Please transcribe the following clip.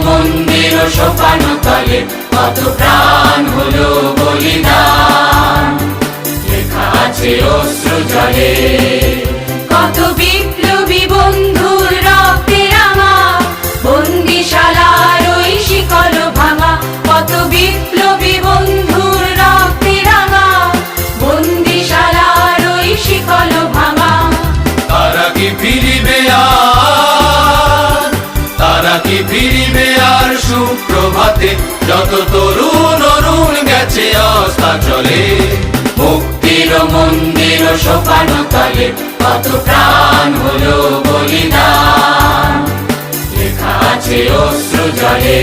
মন্দির সোপানো তলে কত প্রাণ হলো বলিদান, লেখা আছে অশ্রু জলে। কত বিপ্লবী বন্ধুর রক্তে রাঙা বন্দিশালার ওই শিকল ভাঙা, কত বিপ্লবী বন্ধুর রক্তে রাঙা বন্দিশালার ওই শিকল ভাঙা। তারা কি ফিরিবে আর, তারা কি ফিরিবে আর সুপ্রভাতে, যত তরুণ অরুণ গেছে অস্তাচলে। মুক্তির মন্দির সোপানো তলে কত প্রাণ হলো বলিদান, লেখা আছে অশ্রু জলে।